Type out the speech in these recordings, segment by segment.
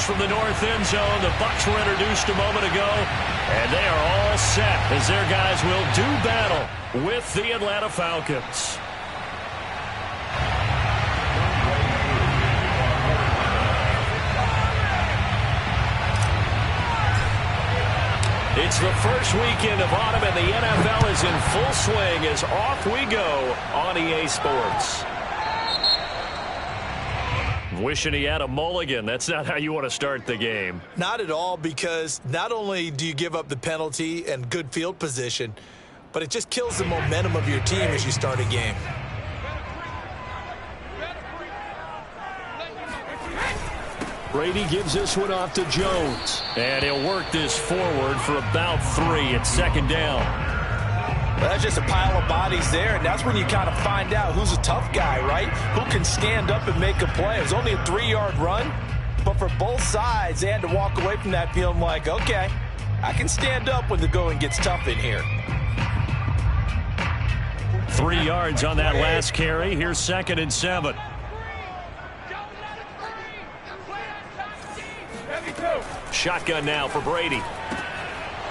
from the north end zone. The Bucs were introduced a moment ago, and they are all set as their guys will do battle with the Atlanta Falcons. It's the first weekend of autumn, and the NFL is in full swing as off we go on EA Sports. Wishing he had a mulligan. That's not how you want to start the game. Not at all, because not only do you give up the penalty and good field position, but it just kills the momentum of your team as you start a game. Brady gives this one off to Jones. And he'll work this forward for about 3 at second down. Well, that's just a pile of bodies there, and that's when you kind of find out who's a tough guy, right? Who can stand up and make a play. It was only a 3-yard run, but for both sides, they had to walk away from that feeling like, okay, I can stand up when the going gets tough in here. 3 yards on that last carry. Here's 2nd and 7. Shotgun now for Brady.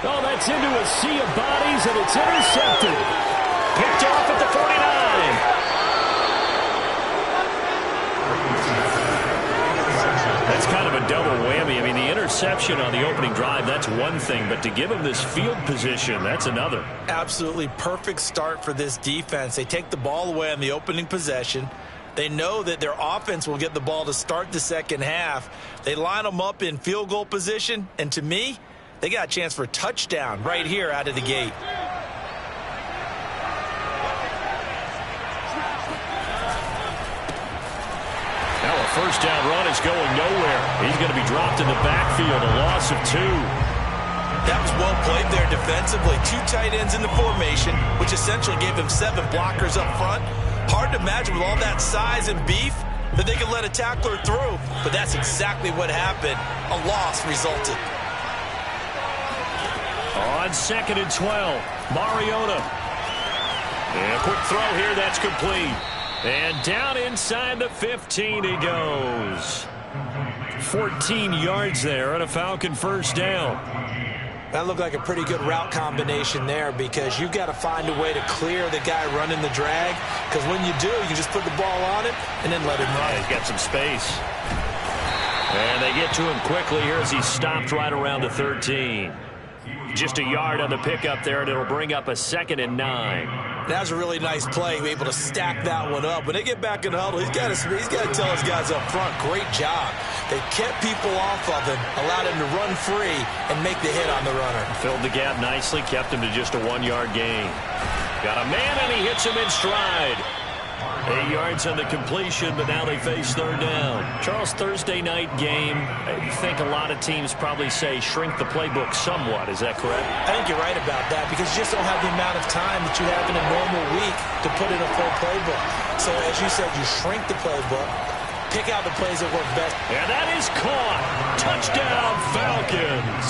Oh, that's into a sea of bodies, and it's intercepted. Picked off at the 49. That's kind of a double whammy. I mean, the interception on the opening drive, that's one thing, but to give him this field position, that's another. Absolutely perfect start for this defense. They take the ball away on the opening possession. They know that their offense will get the ball to start the second half. They line them up in field goal position, and to me, they got a chance for a touchdown right here out of the gate. Now a first down run is going nowhere. He's going to be dropped in the backfield, a loss of 2. That was well played there defensively. 2 tight ends in the formation, which essentially gave them 7 blockers up front. Hard to imagine with all that size and beef that they could let a tackler through, but that's exactly what happened. A loss resulted. On 2nd and 12, Mariota. And a quick throw here, that's complete. And down inside the 15 he goes. 14 yards there and a Falcon first down. That looked like a pretty good route combination there, because you've got to find a way to clear the guy running the drag, because when you do, you just put the ball on him and then let him run. He's got some space. And they get to him quickly here as he's stopped right around the 13. Just a yard on the pickup there, and it'll bring up a 2nd and 9. That was a really nice play, able to stack that one up. When they get back in the huddle, he's got to tell his guys up front, great job. They kept people off of him, allowed him to run free and make the hit on the runner. Filled the gap nicely, kept him to just a 1-yard gain. Got a man, and he hits him in stride. 8 yards on the completion, but now they face third down. Charles, Thursday night game, I think a lot of teams probably say shrink the playbook somewhat. Is that correct? I think you're right about that, because you just don't have the amount of time that you have in a normal week to put in a full playbook. So as you said, you shrink the playbook, pick out the plays that work best. And that is caught. Touchdown, Falcons.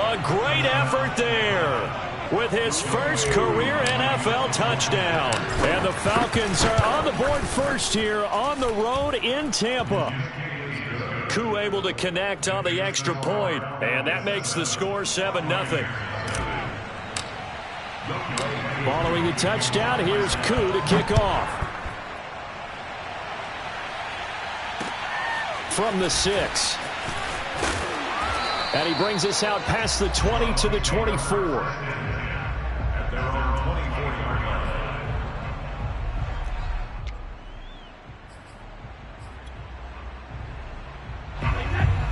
A great effort there with his first career NFL touchdown. And the Falcons are on the board first here on the road in Tampa. Koo able to connect on the extra point, and that makes the score 7-0. Following the touchdown, here's Koo to kick off. From the 6. And he brings us out past the 20 to the 24.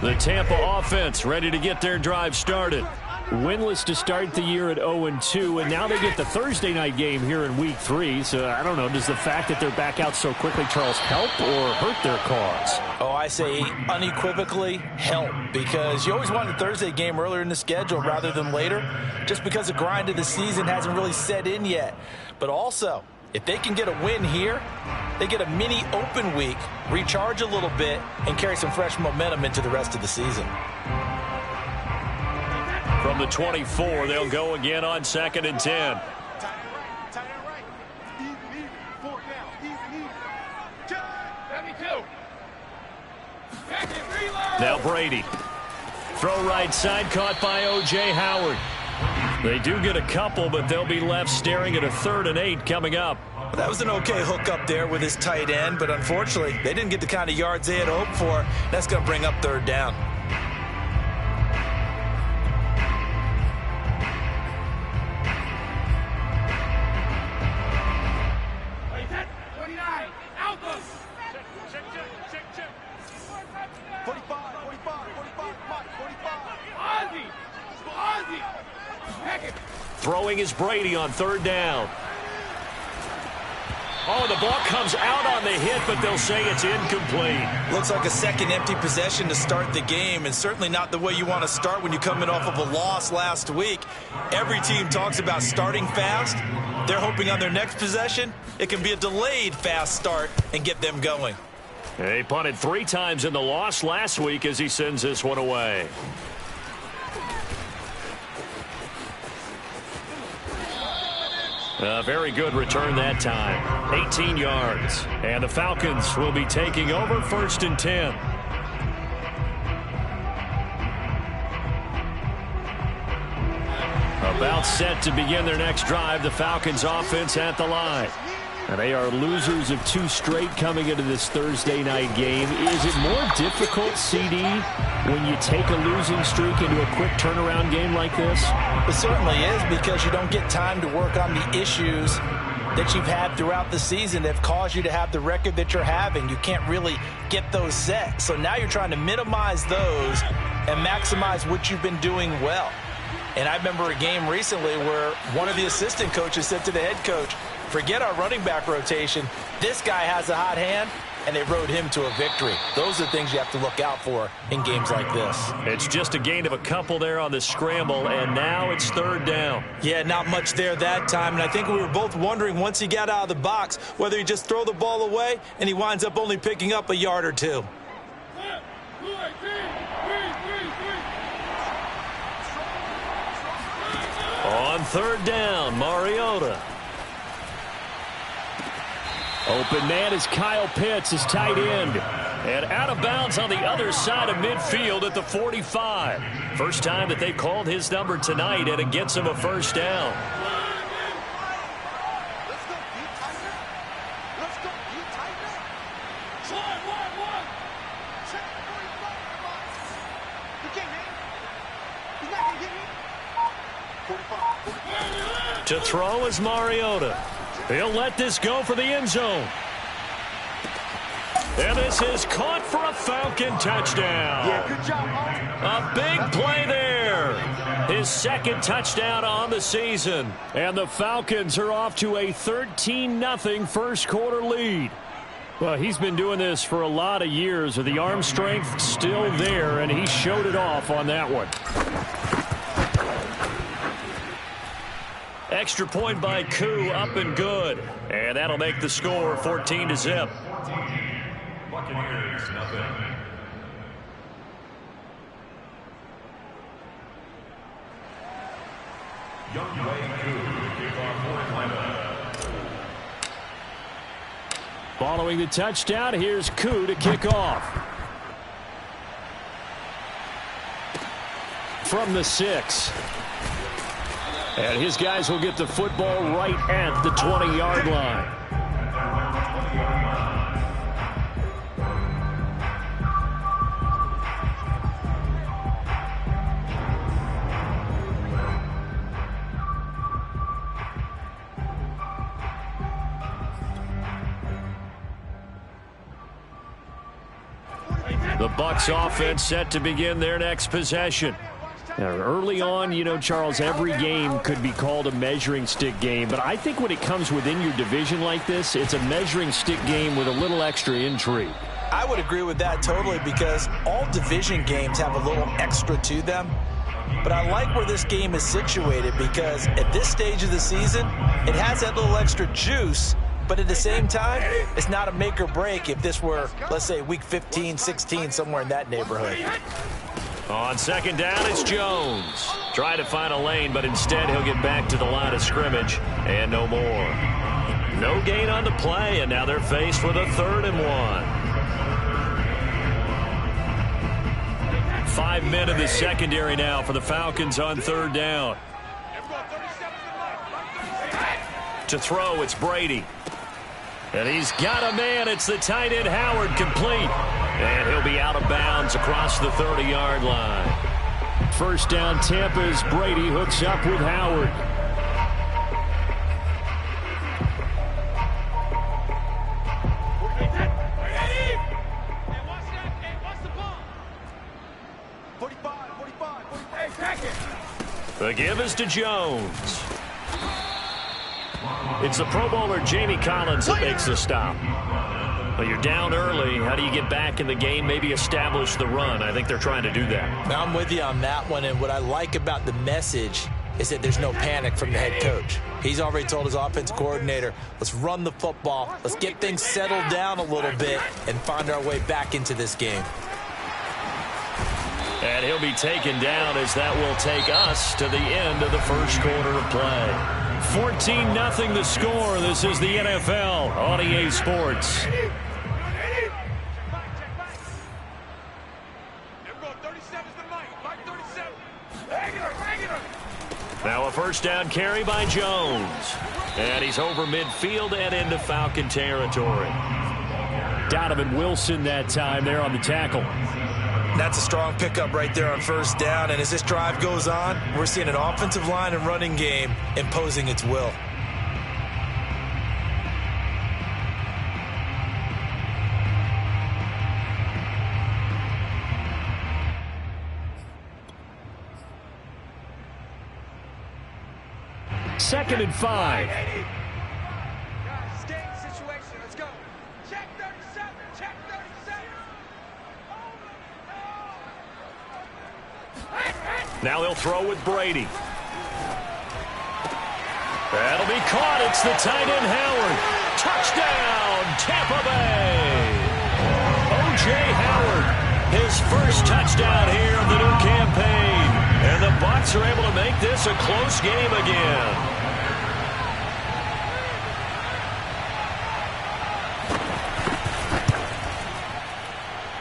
The Tampa offense ready to get their drive started. Winless to start the year at 0-2, and now they get the Thursday night game here in Week 3. So, I don't know, does the fact that they're back out so quickly, Charles, help or hurt their cause? Oh, I say unequivocally help, because you always want the Thursday game earlier in the schedule rather than later, just because the grind of the season hasn't really set in yet. But also, if they can get a win here, they get a mini open week, recharge a little bit, and carry some fresh momentum into the rest of the season. From the 24, they'll go again on 2nd and 10. Now Brady. Throw right side, caught by O.J. Howard. They do get a couple, but they'll be left staring at a 3rd and 8 coming up. That was an okay hook up there with his tight end, but unfortunately, they didn't get the kind of yards they had hoped for. That's going to bring up 3rd down. Throwing is Brady on 3rd down. Oh, the ball comes out on the hit, but they'll say it's incomplete. Looks like a second empty possession to start the game, and certainly not the way you want to start when you're coming off of a loss last week. Every team talks about starting fast. They're hoping on their next possession, it can be a delayed fast start and get them going. He punted 3 times in the loss last week as he sends this one away. A very good return that time. 18 yards. And the Falcons will be taking over 1st and 10. About set to begin their next drive. The Falcons offense at the line. And they are losers of 2 straight coming into this Thursday night game. Is it more difficult, CD, when you take a losing streak into a quick turnaround game like this? It certainly is, because you don't get time to work on the issues that you've had throughout the season that have caused you to have the record that you're having. You can't really get those set. So now you're trying to minimize those and maximize what you've been doing well. And I remember a game recently where one of the assistant coaches said to the head coach, forget our running back rotation. This guy has a hot hand, and they rode him to a victory. Those are things you have to look out for in games like this. It's just a gain of a couple there on the scramble, and now it's 3rd down. Yeah, not much there that time, and I think we were both wondering once he got out of the box whether he just throw the ball away, and he winds up only picking up a yard or 2. On 3rd down, Mariota. Open man is Kyle Pitts, his tight end. And out of bounds on the other side of midfield at the 45. First time that they've called his number tonight, and it gets him a 1st down. To throw is Mariota. He'll let this go for the end zone. And this is caught for a Falcon touchdown. Yeah, good job, a big play there. His 2nd touchdown on the season. And the Falcons are off to a 13-0 first quarter lead. Well, he's been doing this for a lot of years with the arm strength still there, and he showed it off on that one. Extra point by Koo, up and good. And that'll make the score 14-0. Buccaneers, nothing. Younghoe Koo, kickoff for Atlanta. Following the touchdown, here's Koo to kick off. From the 6. And his guys will get the football right at the 20-yard line. The Bucs offense set to begin their next possession. Now, early on, you know, Charles, every game could be called a measuring stick game. But I think when it comes within your division like this, it's a measuring stick game with a little extra intrigue. I would agree with that totally, because all division games have a little extra to them. But I like where this game is situated, because at this stage of the season, it has that little extra juice. But at the same time, it's not a make or break if this were, let's say, week 15, 16, somewhere in that neighborhood. On 2nd down, it's Jones. Try to find a lane, but instead he'll get back to the line of scrimmage, and no more. No gain on the play, and now they're faced with a 3rd and 1. 5 men in the secondary now for the Falcons on third down. To throw, it's Brady. And he's got a man. It's the tight end, Howard, complete. And he'll be out of bounds across the 30-yard line. First down, Tampa, as Brady hooks up with Howard. The give is to Jones. It's the Pro Bowler Jamie Collins that makes the stop. Well, you're down early. How do you get back in the game, maybe establish the run? I think they're trying to do that. Now, I'm with you on that one, and what I like about the message is that there's no panic from the head coach. He's already told his offensive coordinator, let's run the football, let's get things settled down a little bit and find our way back into this game. And he'll be taken down as that will take us to the end of the first quarter of play. 14-0 the score. This is the NFL on EA Sports. Now a first down carry by Jones. And he's over midfield and into Falcon territory. Donovan Wilson that time there on the tackle. That's a strong pickup right there on first down. And as this drive goes on, we're seeing an offensive line and running game imposing its will. Second and 5. Now he'll throw with Brady. That'll be caught. It's the tight end, Howard. Touchdown, Tampa Bay. O.J. Howard, his first touchdown here of the new campaign. And the Bucs are able to make this a close game again.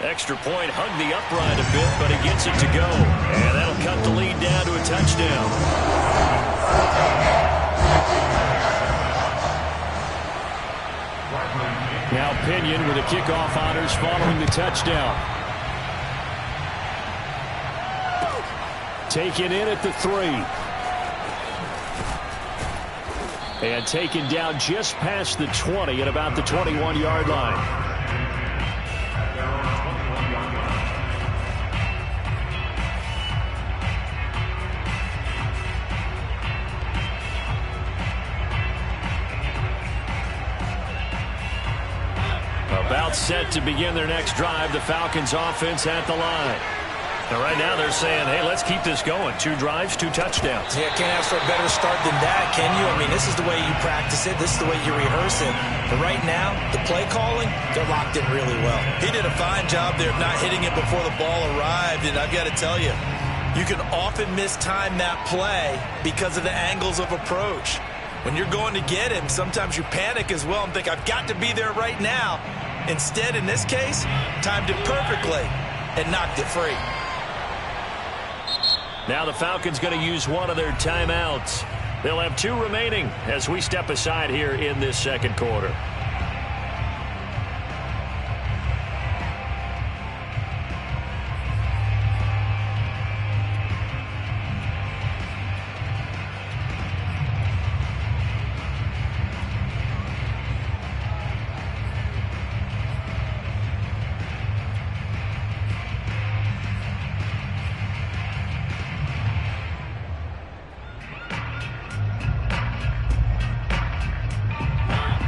Extra point, hugged the upright a bit, but he gets it to go. And that'll cut the lead down to a touchdown. Now Pinion with the kickoff honors following the touchdown. Taken in at the 3. And taken down just past the 20 at about the 21-yard line. About set to begin their next drive. The Falcons offense at the line. Now right now they're saying, hey, let's keep this going. 2 drives, 2 touchdowns. Yeah, can't ask for a better start than that, can you? I mean, this is the way you practice it. This is the way you rehearse it. But right now, the play calling, they're locked in really well. He did a fine job there of not hitting it before the ball arrived. And I've got to tell you, you can often mistime that play because of the angles of approach. When you're going to get him, sometimes you panic as well and think, I've got to be there right now. Instead, in this case, timed it perfectly and knocked it free. Now the Falcons going to use one of their timeouts. They'll have 2 remaining as we step aside here in this second quarter.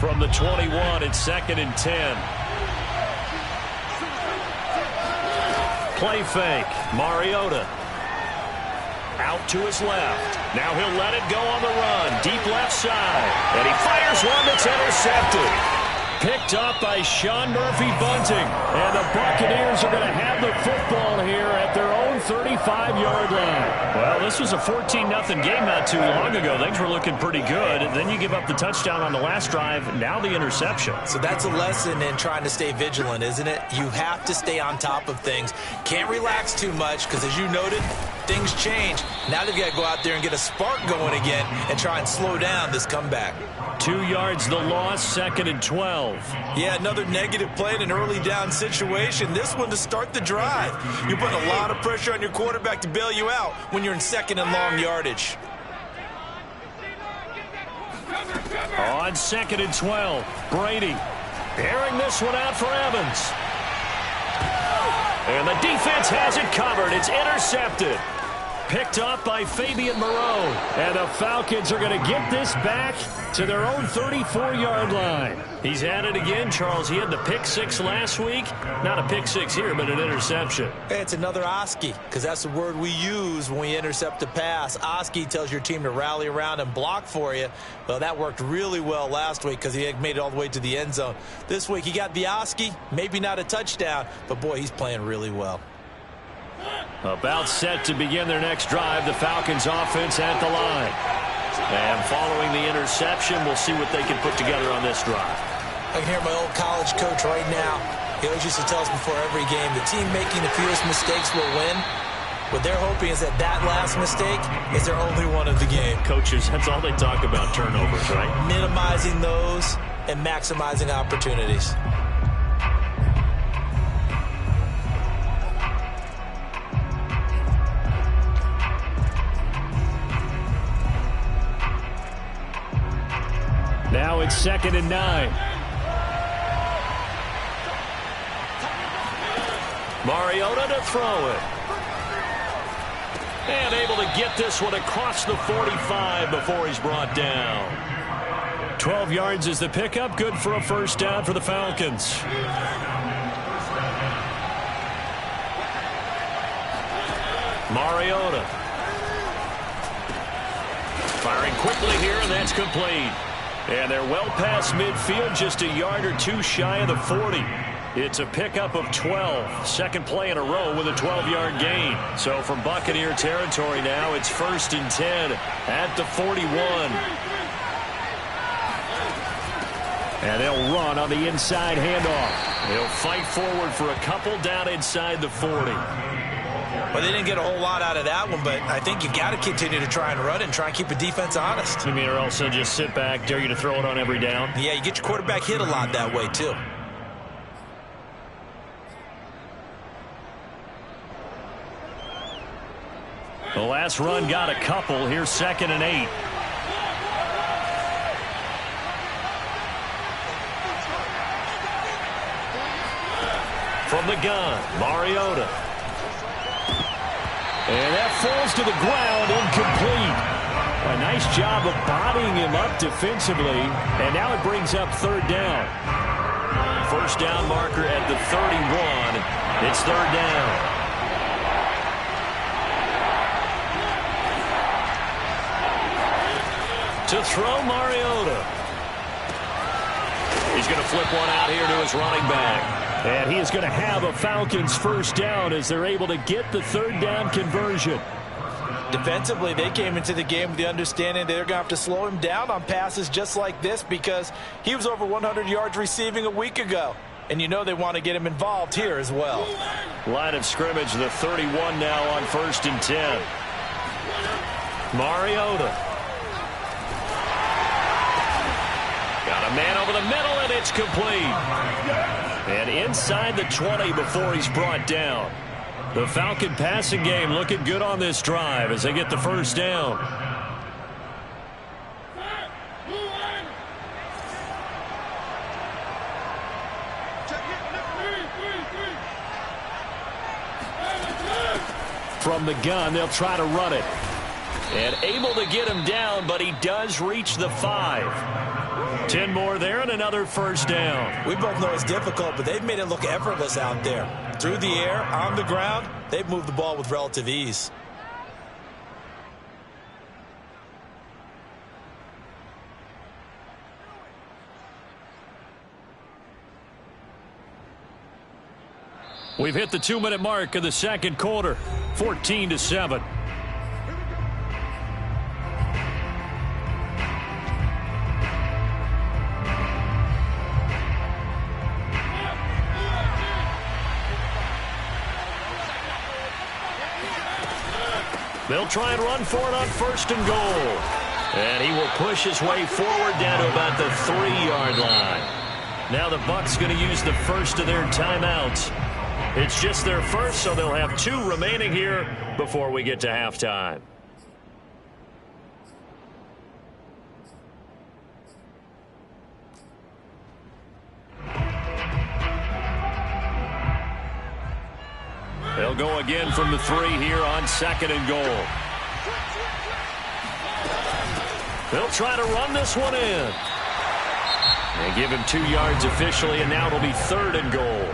From the 21, it's 2nd and 10. Play fake. Mariota. Out to his left. Now he'll let it go on the run. Deep left side. And he fires one that's intercepted. Picked up by Sean Murphy-Bunting. And the Buccaneers are going to have the football here at their own 35-yard line. Well, this was a 14-0 game not too long ago. Things were looking pretty good. And then you give up the touchdown on the last drive. Now the interception. So that's a lesson in trying to stay vigilant, isn't it? You have to stay on top of things. Can't relax too much because, as you noted, things change. Now they've got to go out there and get a spark going again and try and slow down this comeback. 2 yards the loss, 2nd and 12. Yeah, another negative play in an early down situation. This one to start the drive. You're putting a lot of pressure on your quarterback to bail you out when you're in 2nd and long yardage. On 2nd and 12, Brady airing this one out for Evans. And the defense has it covered. It's intercepted. Picked up by Fabian Moreau. And the Falcons are going to get this back to their own 34-yard line. He's at it again, Charles. He had the pick six last week. Not a pick six here, but an interception. It's another Oski, because that's the word we use when we intercept a pass. Oski tells your team to rally around and block for you. Well, that worked really well last week because he made it all the way to the end zone. This week he got the Oski, maybe not a touchdown, but boy, he's playing really well. About set to begin their next drive, the Falcons offense at the line. And following the interception, we'll see what they can put together on this drive. I can hear my old college coach right now. He always used to tell us before every game, the team making the fewest mistakes will win. What they're hoping is that that last mistake is their only one of the game. Coaches, that's all they talk about, turnovers, right? Minimizing those and maximizing opportunities. Now it's 2nd and 9. Mariota to throw it. And able to get this one across the 45 before he's brought down. 12 yards is the pickup. Good for a first down for the Falcons. Mariota. Firing quickly here, and that's complete. And they're well past midfield, just a yard or two shy of the 40. It's a pickup of 12. Second play in a row with a 12-yard gain. So from Buccaneer territory now, it's 1st and 10 at the 41. And they'll run on the inside handoff. They'll fight forward for a couple down inside the 40. Well, they didn't get a whole lot out of that one, but I think you got to continue to try and run and try and keep the defense honest. You mean, or else they'll just sit back, dare you to throw it on every down? Yeah, you get your quarterback hit a lot that way, too. The last run got a couple. Here's 2nd and 8. From the gun, Mariota. And that falls to the ground, incomplete. A nice job of bodying him up defensively. And now it brings up 3rd down. First down marker at the 31. It's 3rd down. To throw, Mariota. He's going to flip one out here to his running back. And he is going to have a Falcons first down as they're able to get the 3rd down conversion. Defensively, they came into the game with the understanding they're going to have to slow him down on passes just like this because he was over 100 yards receiving a week ago. And you know they want to get him involved here as well. Line of scrimmage, the 31 now on 1st and 10. Mariota. Got a man over the middle, and it's complete. And inside the 20 before he's brought down. The Falcon passing game looking good on this drive as they get the first down. From the gun, they'll try to run it. And able to get him down, but he does reach the 5. 10 more there and another first down. We both know it's difficult, but they've made it look effortless out there. Through the air, on the ground, they've moved the ball with relative ease. We've hit the 2-minute mark of the second quarter, 14-7. They'll try and run for it on 1st and goal. And he will push his way forward down to about the 3-yard line. Now the Bucs going to use the first of their timeouts. It's just their first, so they'll have 2 remaining here before we get to halftime. They'll go again from the 3 here on 2nd and goal. They'll try to run this one in. And give him 2 yards officially, and now it'll be 3rd and goal.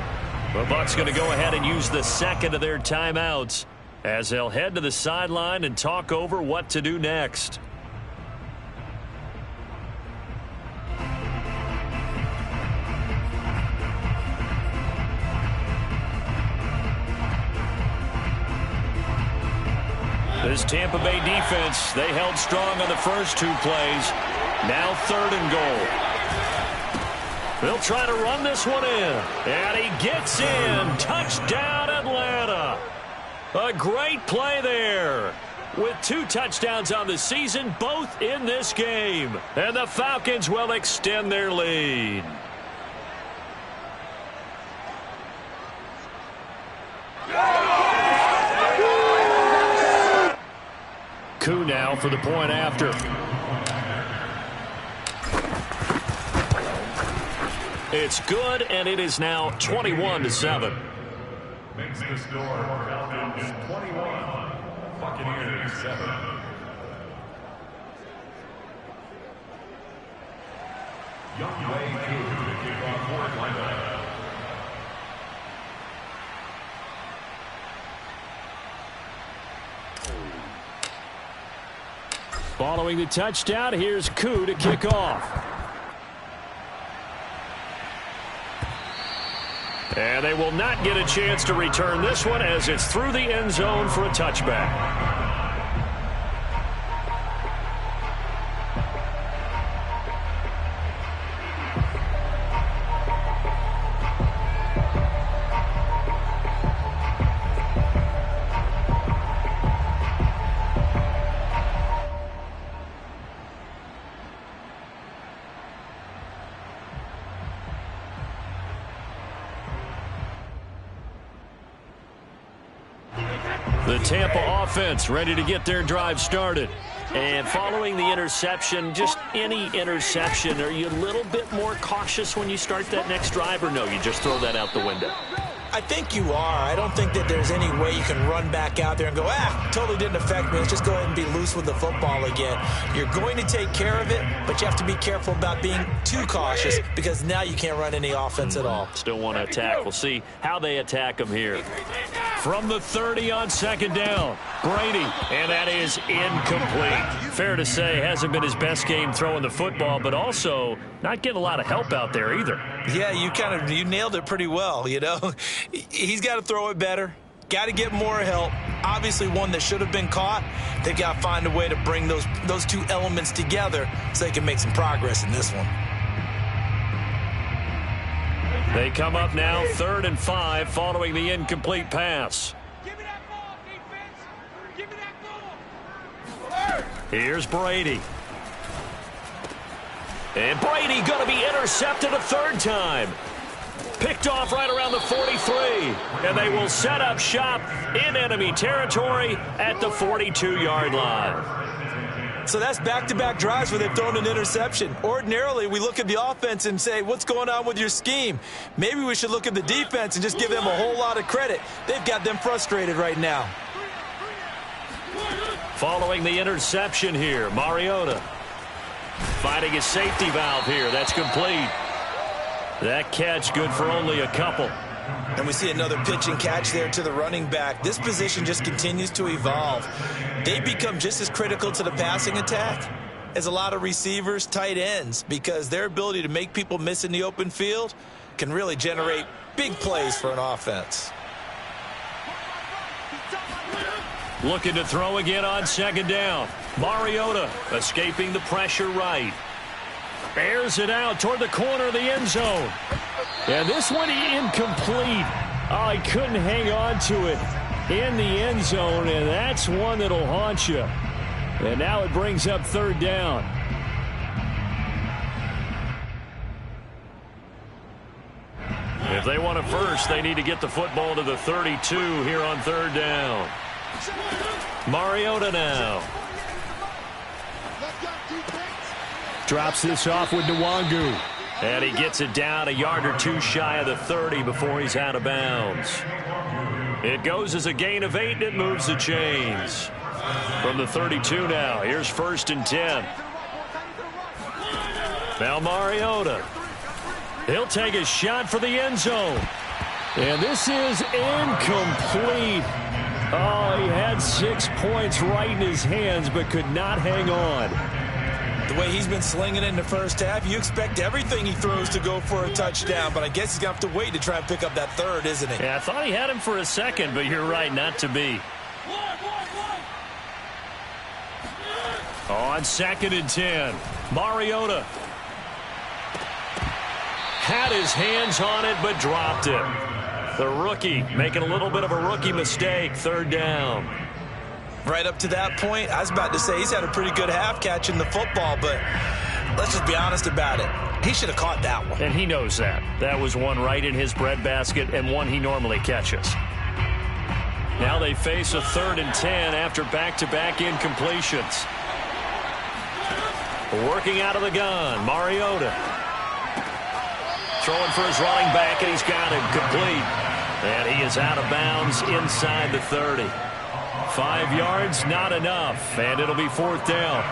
The Bucs going to go ahead and use the second of their timeouts as they'll head to the sideline and talk over what to do next. This Tampa Bay defense, they held strong on the first 2 plays. Now 3rd and goal. They'll try to run this one in. And he gets in. Touchdown, Atlanta. A great play there. With 2 touchdowns on the season, both in this game. And the Falcons will extend their lead. Koo now for the point after. It's good, and it is now 21-7. Makes the score Falcons 21, Buccaneers 7. Younghoe Koo to kick off for Atlanta. Following the touchdown, here's Koo to kick off. And they will not get a chance to return this one as it's through the end zone for a touchback. The Tampa offense ready to get their drive started. And following the interception, just any interception, are you a little bit more cautious when you start that next drive, or no, you just throw that out the window? I think you are. I don't think that there's any way you can run back out there and go, totally didn't affect me. Let's just go ahead and be loose with the football again. You're going to take care of it, but you have to be careful about being too cautious because now you can't run any offense at all. Still want to attack. We'll see how they attack them here. From the 30 on 2nd down, Brady, and that is incomplete. Fair to say, hasn't been his best game throwing the football, but also not getting a lot of help out there either. Yeah, you nailed it pretty well, you know. He's got to throw it better. Got to get more help. Obviously one that should have been caught. They've got to find a way to bring those 2 elements together so they can make some progress in this one. They come up now 3rd and 5 following the incomplete pass. Give me that ball, defense. Give me that ball. Here's Brady. And Brady going to be intercepted a 3rd time. Picked off right around the 43. And they will set up shop in enemy territory at the 42-yard line. So that's back-to-back drives where they've thrown an interception. Ordinarily, we look at the offense and say, what's going on with your scheme? Maybe we should look at the defense and just give them a whole lot of credit. They've got them frustrated right now. Following the interception here, Mariota finding his safety valve here. That's complete. That catch good for only a couple. And we see another pitch and catch there to the running back. This position just continues to evolve. They become just as critical to the passing attack as a lot of receivers, tight ends, because their ability to make people miss in the open field can really generate big plays for an offense. Looking to throw again on second down. Mariota escaping the pressure right. Airs it out toward the corner of the end zone. And this one incomplete. Oh, he couldn't hang on to it in the end zone, and that's one that'll haunt you. And now it brings up third down. If they want a first, they need to get the football to the 32 here on third down. Mariota now. Drops this off with Nwangu. And he gets it down a yard or two shy of the 30 before he's out of bounds. It goes as a gain of 8, and it moves the chains. From the 32 now, here's 1st and 10. Now Mariota. He'll take a shot for the end zone. And this is incomplete. Oh, he had 6 points right in his hands, but could not hang on. The way he's been slinging in the first half, you expect everything he throws to go for a touchdown, but I guess he's going to have to wait to try and pick up that third, isn't he? Yeah, I thought he had him for a second, but you're right, not to be. On 2nd and 10, Mariota had his hands on it, but dropped it. The rookie making a little bit of a rookie mistake, 3rd down. Right up to that point, I was about to say he's had a pretty good half catching the football, but let's just be honest about it. He should have caught that one. And he knows that. That was one right in his breadbasket and one he normally catches. Now they face a 3rd and 10 after back-to-back incompletions. Working out of the gun, Mariota. Throwing for his running back, and he's got him complete. And he is out of bounds inside the 30. 5 yards, not enough, and it'll be 4th down.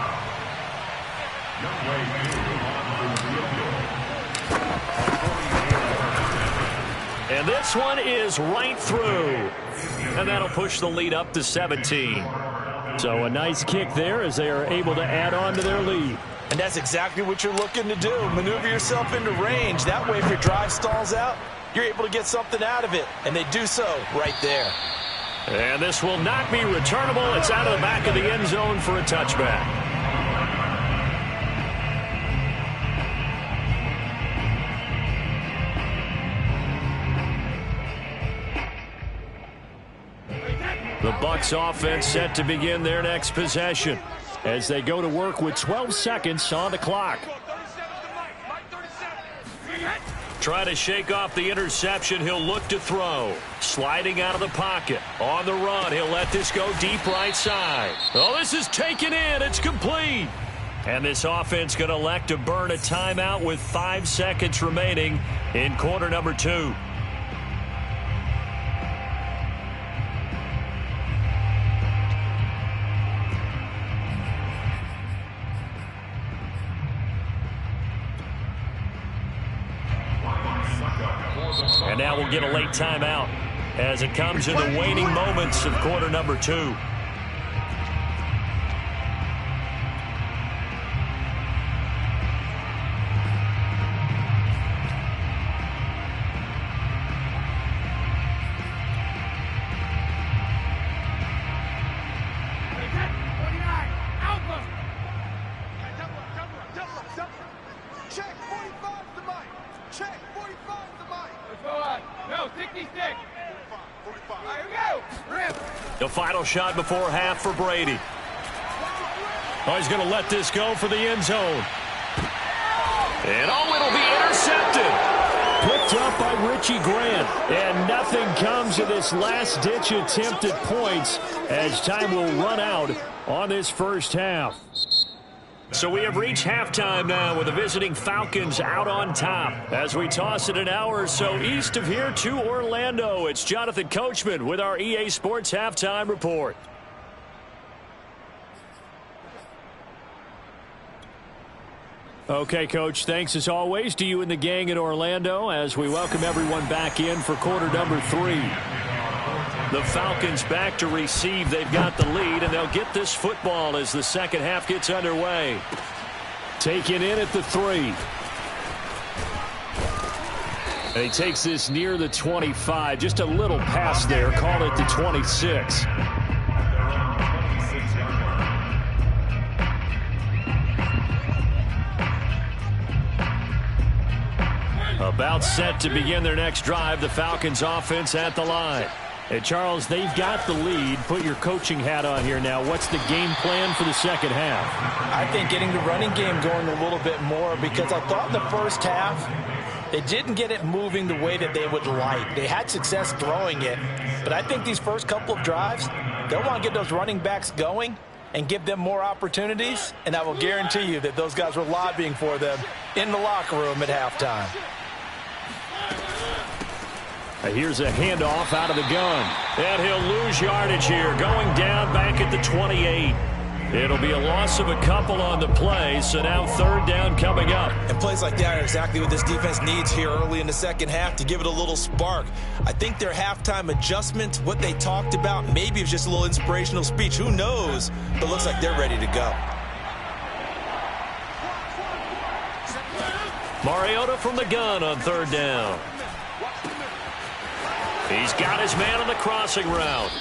And this one is right through. And that'll push the lead up to 17. So a nice kick there as they are able to add on to their lead. And that's exactly what you're looking to do. Maneuver yourself into range. That way, if your drive stalls out, you're able to get something out of it. And they do so right there. And this will not be returnable. It's out of the back of the end zone for a touchback. The Bucs offense set to begin their next possession as they go to work with 12 seconds on the clock. Try to shake off the interception. He'll look to throw. Sliding out of the pocket. On the run. He'll let this go deep right side. Oh, this is taken in. It's complete. And this offense going to elect to burn a timeout with 5 seconds remaining in quarter number 2. And now we'll get a late timeout as it comes in the waning moments of quarter number 2. The final shot before half for Brady. Oh, he's going to let this go for the end zone. And oh, it'll be intercepted. Picked up by Richie Grant. And nothing comes of this last-ditch attempt at points as time will run out on this first half. So we have reached halftime now with the visiting Falcons out on top. As we toss it an hour or so east of here to Orlando, it's Jonathan Coachman with our EA Sports Halftime Report. Okay, Coach, thanks as always to you and the gang in Orlando as we welcome everyone back in for quarter number 3. The Falcons back to receive. They've got the lead, and they'll get this football as the second half gets underway. Taken in at the 3. And he takes this near the 25. Just a little pass there. Call it the 26. About set to begin their next drive, the Falcons offense at the line. Hey, Charles, they've got the lead. Put your coaching hat on here now. What's the game plan for the second half? I think getting the running game going a little bit more, because I thought in the first half they didn't get it moving the way that they would like. They had success throwing it, but I think these first couple of drives, they'll want to get those running backs going and give them more opportunities, and I will guarantee you that those guys were lobbying for them in the locker room at halftime. Here's a handoff out of the gun, and he'll lose yardage here, going down back at the 28. It'll be a loss of a couple on the play, so now third down coming up. And plays like that are exactly what this defense needs here early in the second half to give it a little spark. I think their halftime adjustment, what they talked about, maybe it was just a little inspirational speech. Who knows? But looks like they're ready to go. Mariota from the gun on third down. He's got his man on the crossing route.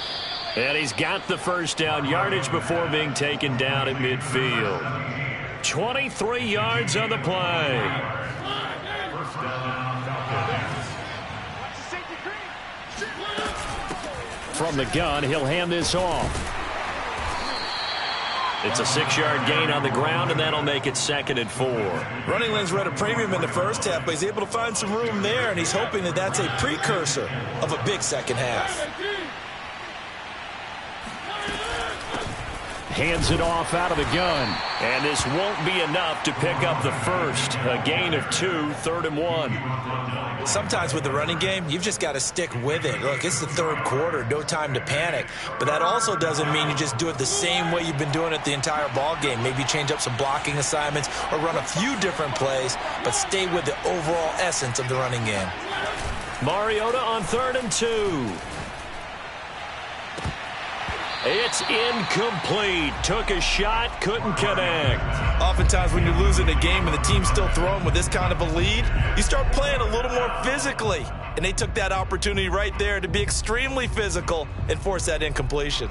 And he's got the first down, yardage before being taken down at midfield. 23 yards on the play. From the gun, he'll hand this off. It's a 6-yard gain on the ground, and that'll make it 2nd and 4. Running lanes were at a premium in the first half, but he's able to find some room there, and he's hoping that that's a precursor of a big second half. Hands it off out of the gun. And this won't be enough to pick up the first. A gain of 2, 3rd and 1. Sometimes with the running game, you've just got to stick with it. Look, it's the third quarter, no time to panic. But that also doesn't mean you just do it the same way you've been doing it the entire ball game. Maybe change up some blocking assignments or run a few different plays, but stay with the overall essence of the running game. Mariota on 3rd and 2. It's incomplete. Took a shot, couldn't connect. Oftentimes when you're losing a game and the team's still throwing with this kind of a lead, you start playing a little more physically. And they took that opportunity right there to be extremely physical and force that incompletion.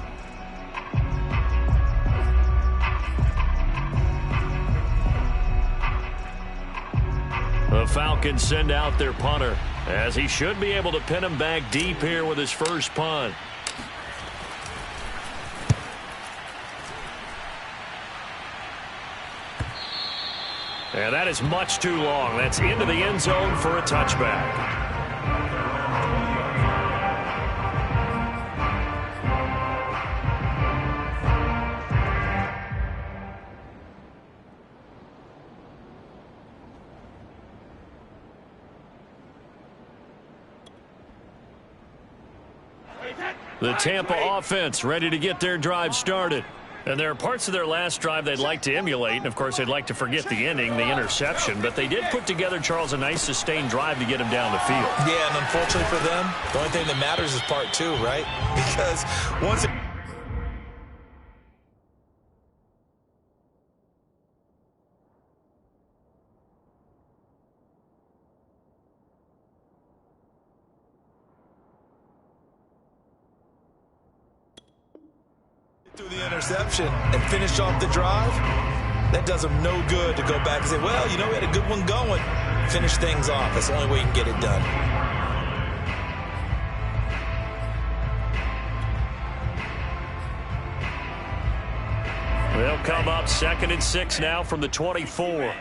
The Falcons send out their punter, as he should be able to pin him back deep here with his first punt. And that is much too long. That's into the end zone for a touchback. The Tampa offense ready to get their drive started. And there are parts of their last drive they'd like to emulate, and of course they'd like to forget the ending, the interception, but they did put together, Charles, a nice sustained drive to get him down the field. Yeah, and unfortunately for them, the only thing that matters is part 2, right? Because once it through the interception and finish off the drive, that does them no good to go back and say, well, you know, we had a good one going. Finish things off. That's the only way you can get it done. They'll come up 2nd and 6 now from the 24.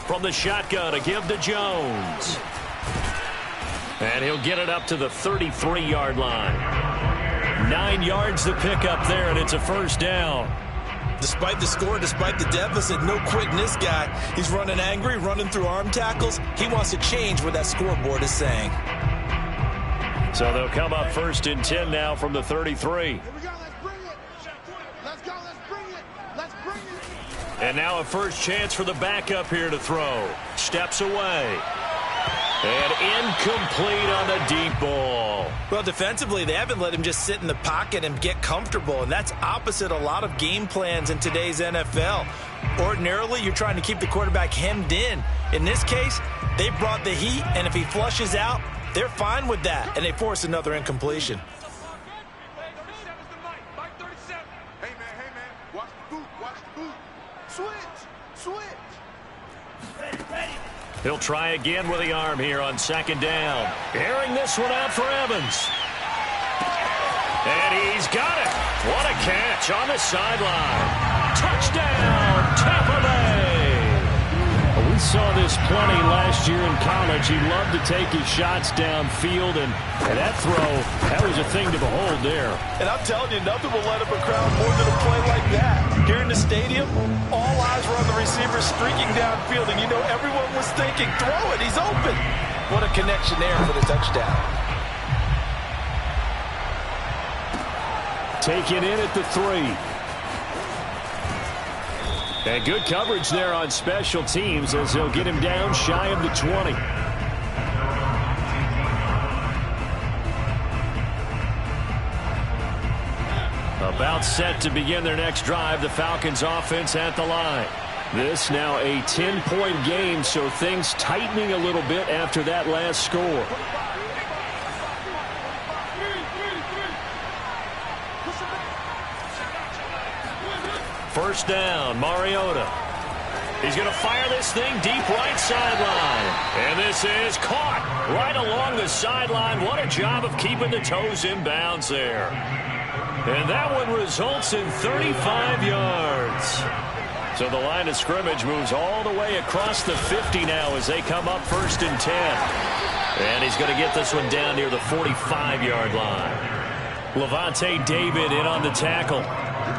From the shotgun, a give to Jones. And he'll get it up to the 33-yard line. 9 yards to pick up there, and it's a first down. Despite the score, despite the deficit, no quitting this guy. He's running angry, running through arm tackles. He wants to change what that scoreboard is saying. So they'll come up 1st and 10 now from the 33. Here we go, let's bring it. Let's go, let's bring it. Let's bring it. And now a first chance for the backup here to throw. Steps away. And incomplete on the deep ball. Well, defensively, they haven't let him just sit in the pocket and get comfortable, and that's opposite a lot of game plans in today's NFL. Ordinarily, you're trying to keep the quarterback hemmed in. In this case, they brought the heat, and if he flushes out, they're fine with that, and they force another incompletion. He'll try again with the arm here on second down. Airing this one out for Evans. And he's got it. What a catch on the sideline. Touchdown, Tampa Bay. We saw this plenty last year in college. He loved to take his shots downfield, and that throw, that was a thing to behold there. And I'm telling you, nothing will let up a crowd more than a play like that. Here in the stadium, all eyes were on the receiver streaking downfield, and you know everyone was thinking, throw it, he's open. What a connection there for the touchdown. Taken in at the 3. And good coverage there on special teams as they'll get him down shy of the 20. About set to begin their next drive, the Falcons offense at the line. This now a 10-point game, so things tightening a little bit after that last score. First down, Mariota. He's going to fire this thing deep right sideline. And this is caught right along the sideline. What a job of keeping the toes in bounds there. And that one results in 35 yards. So the line of scrimmage moves all the way across the 50 now as they come up 1st and 10. And he's going to get this one down near the 45-yard line. Levante David in on the tackle.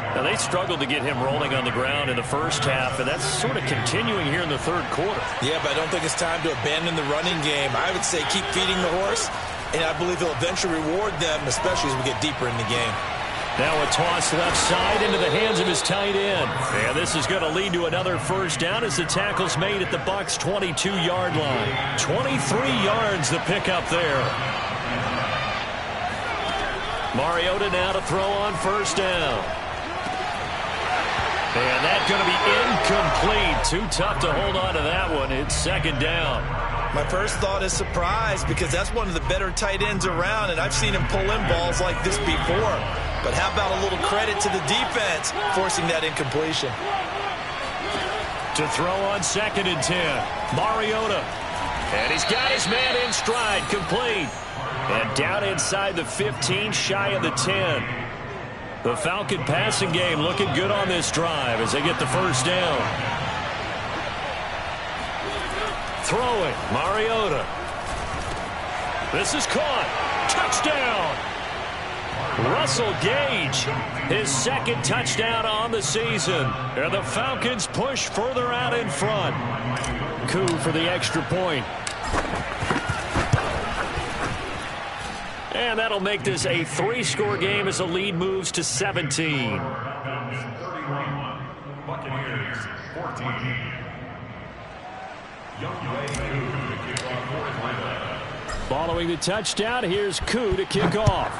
Now, they struggled to get him rolling on the ground in the first half, and that's sort of continuing here in the third quarter. Yeah, but I don't think it's time to abandon the running game. I would say keep feeding the horse, and I believe he'll eventually reward them, especially as we get deeper in the game. Now a toss left side into the hands of his tight end. And this is going to lead to another first down as the tackle's made at the Bucs' 22-yard line. 23 yards the pickup there. Mariota now to throw on first down. And that's going to be incomplete. Too tough to hold on to that one. It's second down. My first thought is surprise because that's one of the better tight ends around, and I've seen him pull in balls like this before. But how about a little credit to the defense forcing that incompletion? To throw on 2nd and 10. Mariota. And he's got his man in stride. Complete. And down inside the 15, shy of the 10. The Falcon passing game looking good on this drive as they get the first down. Throwing, Mariota. This is caught. Touchdown. Russell Gage, his 2nd touchdown on the season. And the Falcons push further out in front. Koo for the extra point. And that'll make this a 3-score game as the lead moves to 17. Buccaneers 14. Following the touchdown, here's Koo to kick off.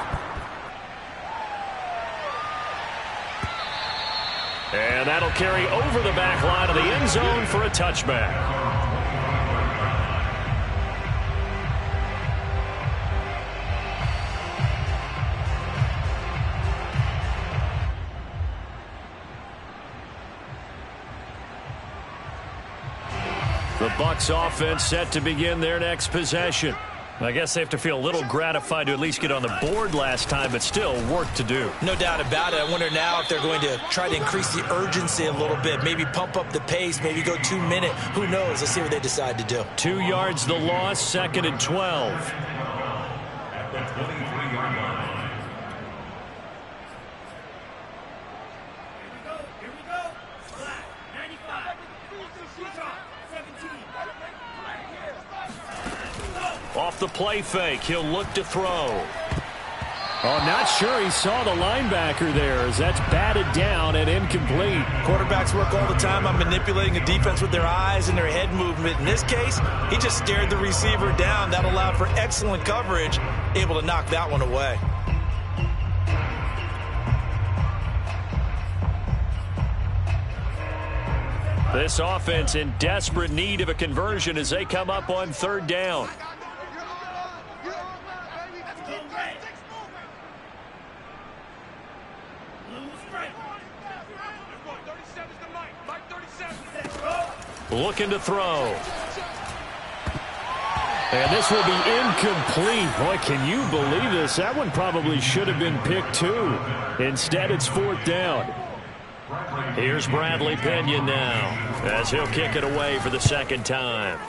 And that'll carry over the back line of the end zone for a touchback. The Bucs offense set to begin their next possession. I guess they have to feel a little gratified to at least get on the board last time, but still work to do. No doubt about it. I wonder now if they're going to try to increase the urgency a little bit, maybe pump up the pace, maybe go 2-minute. Who knows? Let's see what they decide to do. 2 yards the loss, 2nd and 12. At the 23-yard line. Here we go. Flat. 95. 17. Off the play fake, he'll look to throw. Oh, not sure he saw the linebacker there as that's batted down and incomplete. Quarterbacks work all the time on manipulating a defense with their eyes and their head movement. In this case, he just stared the receiver down. That allowed for excellent coverage, able to knock that one away. This offense in desperate need of a conversion as they come up on 3rd down. Looking to throw. And this will be incomplete. Boy, can you believe this? That one probably should have been picked too. Instead, it's 4th down. Here's Bradley Pinion now as he'll kick it away for the 2nd time.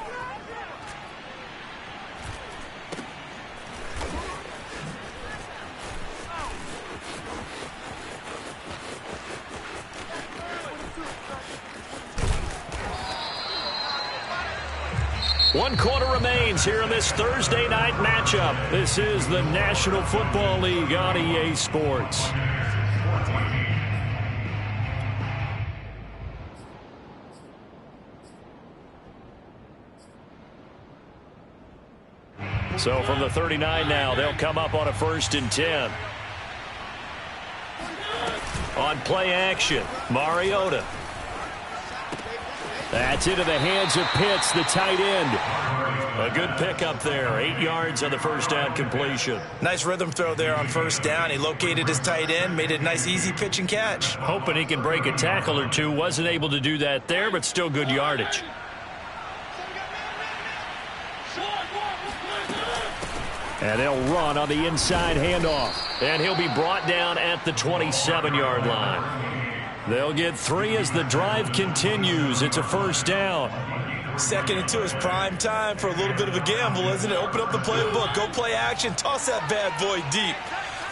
One quarter remains here in this Thursday night matchup. This is the National Football League on EA Sports. So from the 39 now, they'll come up on a 1st and 10. On play action, Mariota. That's into the hands of Pitts, the tight end. A good pickup there. 8 yards on the 1st down completion. Nice rhythm throw there on 1st down. He located his tight end, made it a nice easy pitch and catch. Hoping he can break a tackle or two. Wasn't able to do that there, but still good yardage. And they'll run on the inside handoff. And he'll be brought down at the 27-yard line. They'll get 3 as the drive continues. It's a 1st down. 2nd and 2 is prime time for a little bit of a gamble, isn't it? Open up the playbook, go play action, toss that bad boy deep.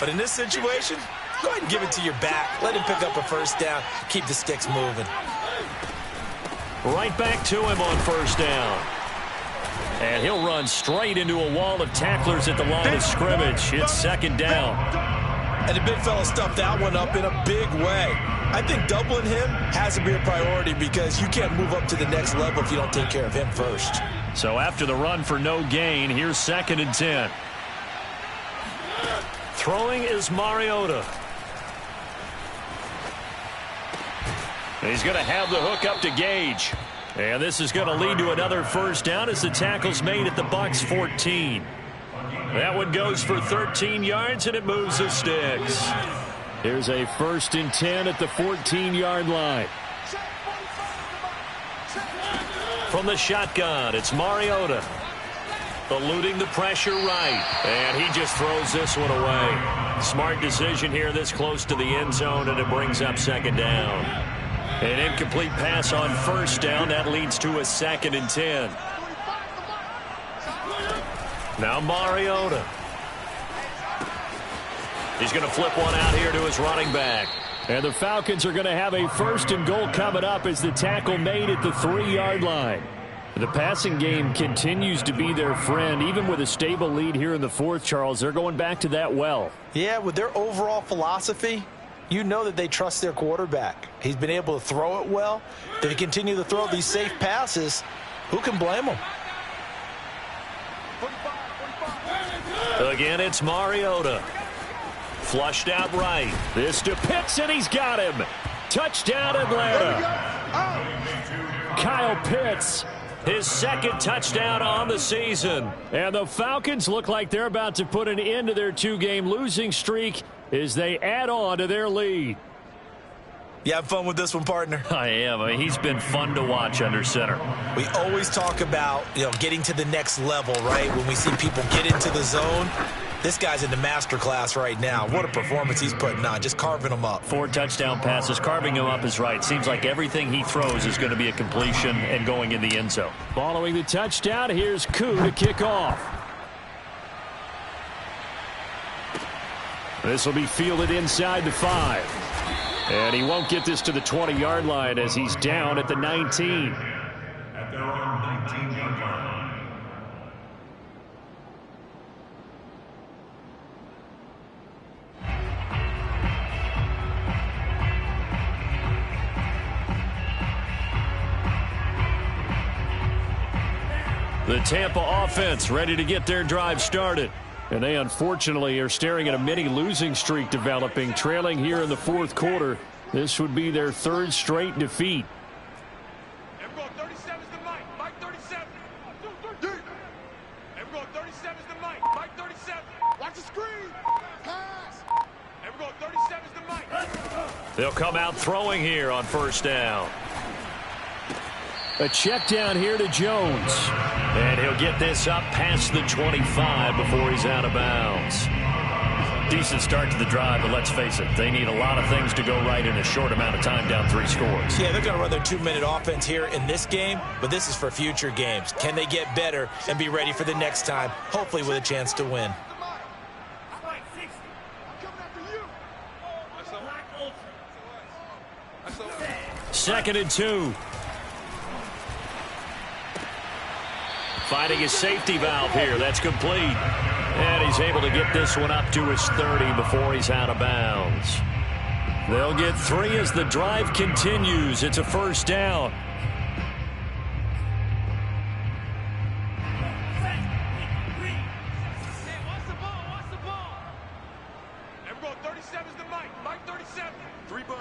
But in this situation, go ahead and give it to your back. Let him pick up a 1st down. Keep the sticks moving. Right back to him on 1st down. And he'll run straight into a wall of tacklers at the line of scrimmage. It's 2nd down. And the big fella stuffed that one up in a big way. I think doubling him has to be a priority because you can't move up to the next level if you don't take care of him first. So after the run for no gain, here's 2nd and 10. Throwing is Mariota. He's going to have the hook up to Gage. And this is going to lead to another 1st down as the tackle's made at the Bucs 14. That one goes for 13 yards, and it moves the sticks. Here's a 1st and 10 at the 14-yard line. From the shotgun, it's Mariota. Eluding the pressure right. And he just throws this one away. Smart decision here this close to the end zone, and it brings up 2nd down. An incomplete pass on 1st down. That leads to a 2nd and 10. Now Mariota. He's going to flip one out here to his running back. And the Falcons are going to have a 1st and goal coming up as the tackle made at the 3-yard line. The passing game continues to be their friend. Even with a stable lead here in the 4th, Charles, they're going back to that well. Yeah, with their overall philosophy, you know that they trust their quarterback. He's been able to throw it well. If they continue to throw these safe passes, who can blame them? Again, it's Mariota. Flushed out right. This to Pitts, and he's got him. Touchdown, Atlanta. Kyle Pitts, his 2nd touchdown on the season. And the Falcons look like they're about to put an end to their 2-game losing streak as they add on to their lead. You have fun with this one, partner? I am. I mean, he's been fun to watch under center. We always talk about, getting to the next level, right? When we see people get into the zone, this guy's in the master class right now. What a performance he's putting on, just carving them up. 4 touchdown passes. Carving him up is right. Seems like everything he throws is going to be a completion and going in the end zone. Following the touchdown, here's Koo to kick off. This will be fielded inside the 5. And he won't get this to the 20-yard line as he's down at the 19. At their own 19-yard line. The Tampa offense ready to get their drive started. And they unfortunately are staring at a mini losing streak developing, trailing here in the 4th quarter. This would be their 3rd straight defeat. Everyone, 37 is the Mike. Mike 37. Everyone, 37 is the Mike. Mike 37. Watch the screen. Pass. Everyone, 37 is the Mike. They'll come out throwing here on 1st down. A check down here to Jones. And he'll get this up past the 25 before he's out of bounds. Decent start to the drive, but let's face it, they need a lot of things to go right in a short amount of time, down 3 scores. Yeah, they're going to run their 2-minute offense here in this game, but this is for future games. Can they get better and be ready for the next time, hopefully with a chance to win? Second and 2. Finding his safety valve here. That's complete. And he's able to get this one up to his 30 before he's out of bounds. They'll get 3 as the drive continues. It's a first down. Everyone, 37's the Mike. Mike 37. 3 buzz.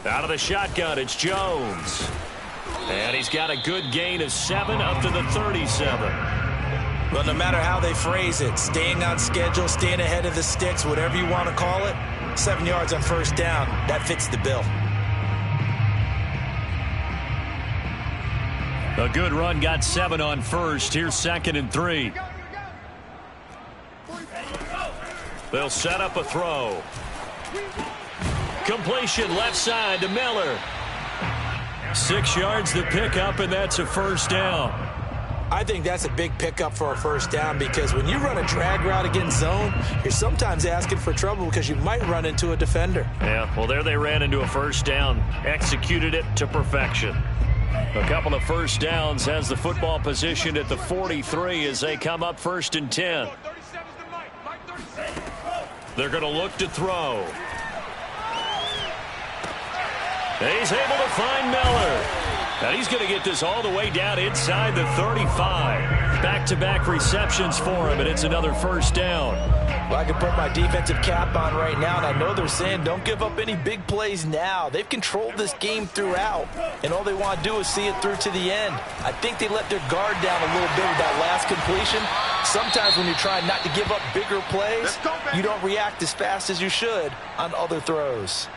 Out of the shotgun, it's Jones. And he's got a good gain of 7 up to the 37. Well, no matter how they phrase it, staying on schedule, staying ahead of the sticks, whatever you want to call it, 7 yards on first down, that fits the bill. A good run got 7 on first. Here's second and 3. They'll set up a throw. Completion left side to Miller. 6 yards the pickup, and that's a first down. I think that's a big pickup for a first down because when you run a drag route against zone, you're sometimes asking for trouble because you might run into a defender. Yeah, well, there they ran into a first down. Executed it to perfection. A couple of first downs has the football position at the 43 as they come up first and 10. 37's the Mike. Mike 37. They're going to look to throw. He's able to find Miller. And he's going to get this all the way down inside the 35. Back-to-back receptions for him, and it's another first down. Well, I can put my defensive cap on right now, and I know they're saying don't give up any big plays now. They've controlled this game throughout, and all they want to do is see it through to the end. I think they let their guard down a little bit with that last completion. Sometimes when you're trying not to give up bigger plays, you don't react as fast as you should on other throws.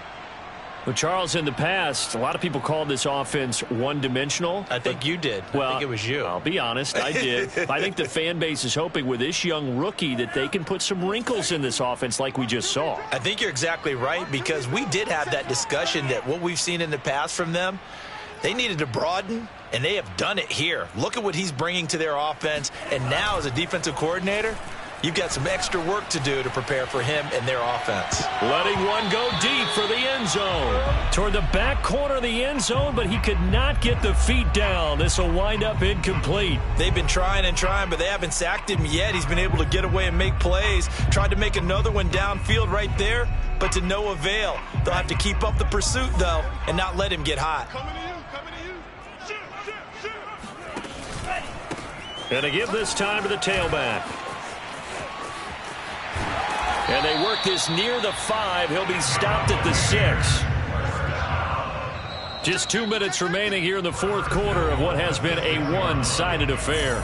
Well, Charles, in the past, a lot of people called this offense one-dimensional. I think you did. Well, I think it was you. I'll be honest, I did. I think the fan base is hoping with this young rookie that they can put some wrinkles in this offense like we just saw. I think you're exactly right because we did have that discussion that what we've seen in the past from them, they needed to broaden, and they have done it here. Look at what he's bringing to their offense, and now as a defensive coordinator, you've got some extra work to do to prepare for him and their offense. Letting one go deep for the end zone. Toward the back corner of the end zone, but he could not get the feet down. This will wind up incomplete. They've been trying and trying, but they haven't sacked him yet. He's been able to get away and make plays. Tried to make another one downfield right there, but to no avail. They'll have to keep up the pursuit, though, and not let him get hot. Coming to you. Shoot. And they give this time to the tailback. And they work this near the 5. He'll be stopped at the 6. Just 2 minutes remaining here in the fourth quarter of what has been a one-sided affair.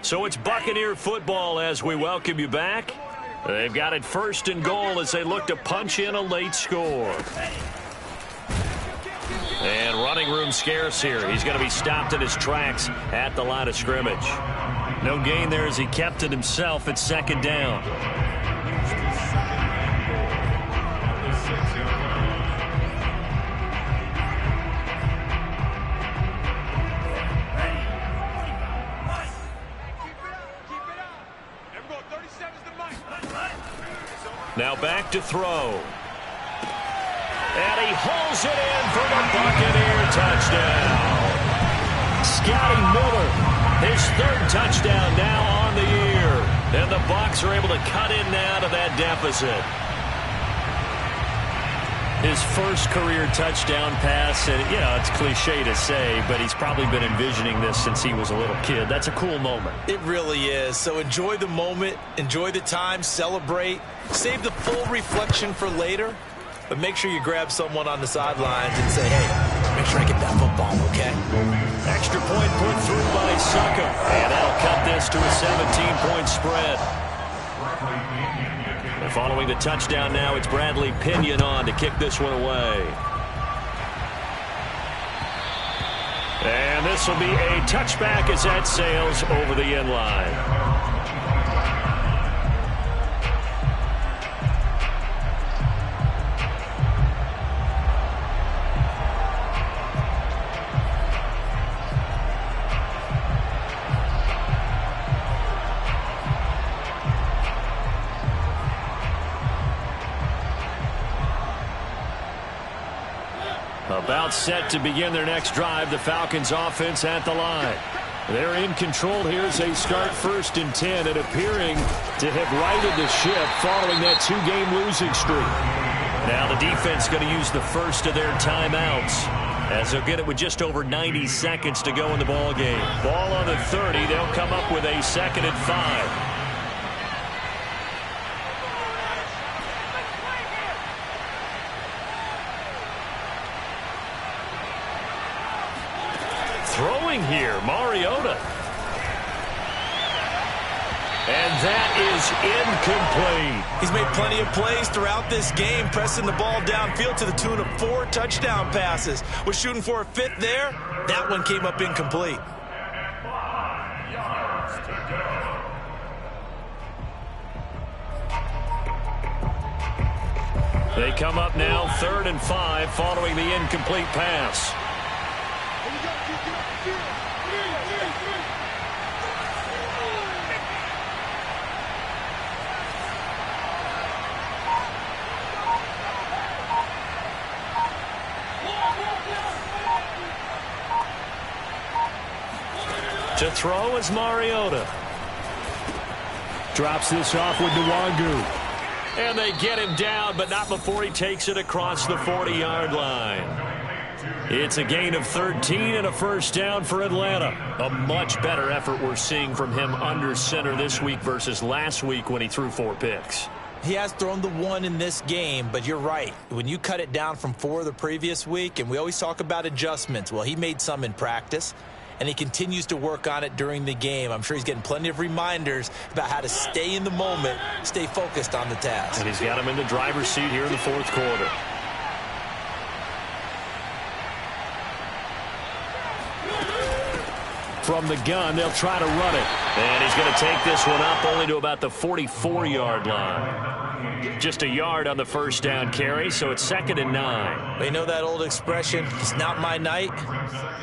So it's Buccaneer football as we welcome you back. They've got it first and goal as they look to punch in a late score. And running room scarce here. He's going to be stopped in his tracks at the line of scrimmage. No gain there as he kept it himself at second down. Now back to throw. And he hauls it in for the Buccaneer touchdown. Scotty Miller, his 3rd touchdown now on the year. And the Bucs are able to cut in now to that deficit. His first career touchdown pass, and, you know, it's cliche to say, but he's probably been envisioning this since he was a little kid. That's a cool moment. It really is. So enjoy the moment, enjoy the time, celebrate, save the full reflection for later, but make sure you grab someone on the sidelines and say, hey, make sure I get that football, okay? Extra point put through by Succop, and that'll cut this to a 17-point spread. And following the touchdown now, it's Bradley Pinion on to kick this one away. And this will be a touchback as that sails over the end line. About set to begin their next drive, the Falcons offense at the line. They're in control here as they start 1st and 10 and appearing to have righted the ship following that 2-game losing streak. Now the defense going to use the first of their timeouts as they'll get it with just over 90 seconds to go in the ball game. Ball on the 30. They'll come up with a 2nd and 5. Throwing here, Mariota. And that is incomplete. He's made plenty of plays throughout this game, pressing the ball downfield to the tune of 4 touchdown passes. Was shooting for a 5th there. That one came up incomplete. They come up now 3rd and 5 following the incomplete pass. To throw is Mariota. Drops this off with Nwangu. And they get him down, but not before he takes it across the 40-yard line. It's a gain of 13 and a first down for Atlanta. A much better effort we're seeing from him under center this week versus last week when he threw 4 picks. He has thrown the 1 in this game, but you're right. When you cut it down from 4 the previous week, and we always talk about adjustments, well, he made some in practice, and he continues to work on it during the game. I'm sure he's getting plenty of reminders about how to stay in the moment, stay focused on the task. And he's got him in the driver's seat here in the 4th quarter. From the gun, they'll try to run it. And he's going to take this one up only to about the 44-yard line. Just a yard on the first down carry, so it's 2nd and 9. You know that old expression, it's not my night?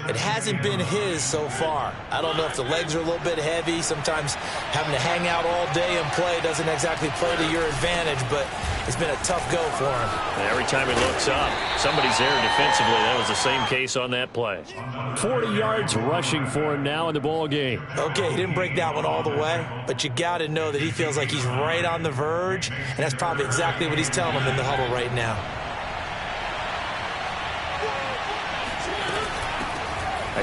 It hasn't been his so far. I don't know if the legs are a little bit heavy. Sometimes having to hang out all day and play doesn't exactly play to your advantage, but it's been a tough go for him. And every time he looks up, somebody's there defensively. That was the same case on that play. 40 yards rushing for him now in the ball game. Okay, he didn't break that one all the way, but you got to know that he feels like he's right on the verge, and that's probably exactly what he's telling him in the huddle right now.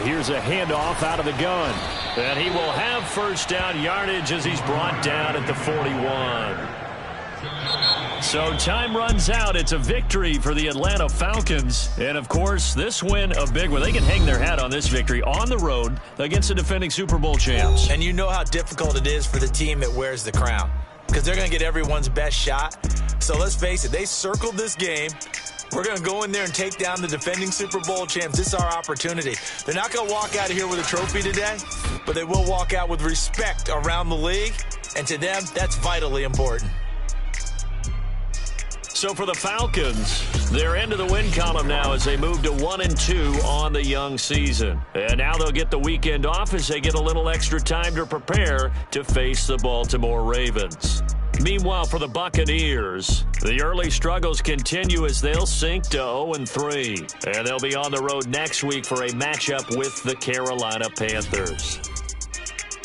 Here's a handoff out of the gun. And he will have first down yardage as he's brought down at the 41. So time runs out. It's a victory for the Atlanta Falcons. And, of course, this win a big one. They can hang their hat on this victory on the road against the defending Super Bowl champs. And you know how difficult it is for the team that wears the crown, because they're going to get everyone's best shot. So let's face it, they circled this game. We're going to go in there and take down the defending Super Bowl champs. This is our opportunity. They're not going to walk out of here with a trophy today, but they will walk out with respect around the league. And to them, that's vitally important. So for the Falcons, they're into the win column now as they move to 1-2 on the young season. And now they'll get the weekend off as they get a little extra time to prepare to face the Baltimore Ravens. Meanwhile, for the Buccaneers, the early struggles continue as they'll sink to 0-3. And they'll be on the road next week for a matchup with the Carolina Panthers.